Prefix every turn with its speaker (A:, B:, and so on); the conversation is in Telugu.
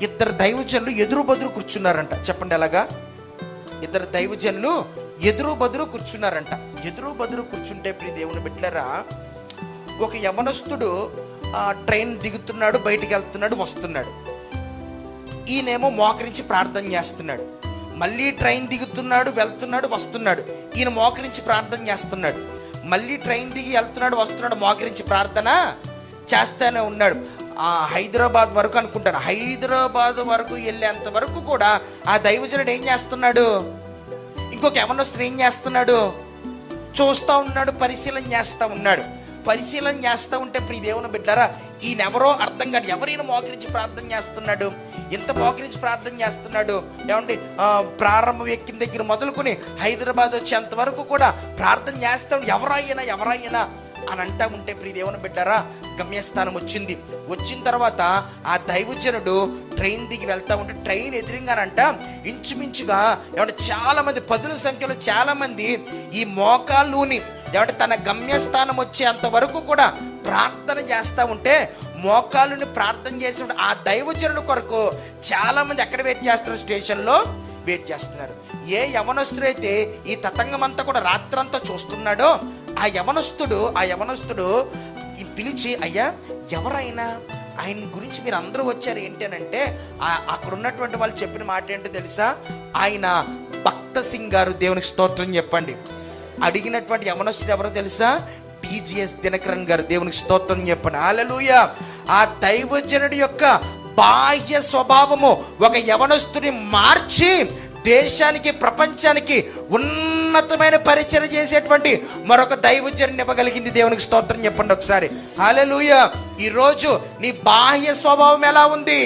A: ఇద్దరు దైవజనులు ఎదురు బదురు కూర్చున్నారంట. చెప్పండి ఎలాగా? ఇద్దరు దైవజనులు ఎదురు బదురు కూర్చున్నారంట. ఎదురు బదురు కూర్చుంటే ప్రియ దేవుని బిడ్డలారా, ఒక యవనస్తుడు ట్రైన్ దిగుతున్నాడు, బయటికి వెళ్తున్నాడు, వస్తున్నాడు. ఈయనేమో మోకరించి ప్రార్థన చేస్తున్నాడు. మళ్ళీ ట్రైన్ దిగుతున్నాడు, వెళ్తున్నాడు, వస్తున్నాడు. ఈయన మోకరించి ప్రార్థన చేస్తున్నాడు. మళ్ళీ ట్రైన్ దిగి వెళ్తున్నాడు, వస్తున్నాడు, మోకరించి ప్రార్థన చేస్తూనే ఉన్నాడు. హైదరాబాద్ వరకు అనుకుంటాను. హైదరాబాద్ వరకు వెళ్ళేంత వరకు కూడా ఆ దైవజనుడు ఏం చేస్తున్నాడు? ఇంకొక యవనస్తుడు ఏం చేస్తున్నాడు? చూస్తూ ఉన్నాడు, పరిశీలన చేస్తూ ఉన్నాడు. పరిశీలన చేస్తూ ఉంటే ప్రియ దేవుని బిడ్డారా, ఈయనెవరో అర్థం కాదు. ఎవరైనా మోకరించి ప్రార్థన చేస్తున్నాడు, ఎంత మోకరించి ప్రార్థన చేస్తున్నాడు ఏమండి? ప్రారంభం ఎక్కిన దగ్గర మొదలుకొని హైదరాబాద్ వచ్చేంత వరకు కూడా ప్రార్థన చేస్తాడు. ఎవరైనా అని అంటా ఉంటే ప్రియ దేవుని బిడ్డారా, గమ్యస్థానం వచ్చింది. వచ్చిన తర్వాత ఆ దైవజనుడు ట్రైన్ దిగి వెళ్తా ఉంటే ట్రైన్ ఎదురుగానంట ఇంచుమించుగా ఏమంటే చాలా మంది, పదుల సంఖ్యలో చాలా మంది ఈ మోకాళ్ళుని ఏమంటే తన గమ్యస్థానం వచ్చేంత వరకు కూడా ప్రార్థన చేస్తూ ఉంటే, మోకాళ్ళుని ప్రార్థన చేసిన ఆ దైవజనుడు కొరకు చాలా మంది ఎక్కడ వెయిట్ చేస్తున్నారు? స్టేషన్లో వెయిట్ చేస్తున్నారు. ఏ యవనస్తుడైతే ఈ తతంగం అంతా కూడా రాత్రంతా చూస్తున్నాడో ఆ యవనస్తుడు ఈ పిలిచి, అయ్యా ఎవరైనా ఆయన గురించి మీరు అందరూ వచ్చారు ఏంటి అని అంటే, అక్కడ ఉన్నటువంటి వాళ్ళు చెప్పిన మాట ఏంటో తెలుసా? ఆయన భక్త సింగ్ గారు. దేవునికి స్తోత్రం చెప్పండి. అడిగినటువంటి యవనస్తుడు ఎవరో తెలుసా? టీజీఎస్ దినకరన్ గారు. దేవునికి స్తోత్రం చెప్పండి. హల్లెలూయా. ఆ దైవజనుడి యొక్క బాహ్య స్వభావము ఒక యవనస్తుని మార్చి దేశానికి, ప్రపంచానికి ఉన్నతమైన పరిచయం చేసేటువంటి మరొక దైవజనుని ఇవ్వగలిగింది. దేవునికి స్తోత్రం చెప్పండి ఒకసారి. హల్లెలూయా. ఈరోజు నీ బాహ్య స్వభావం ఎలా ఉంది?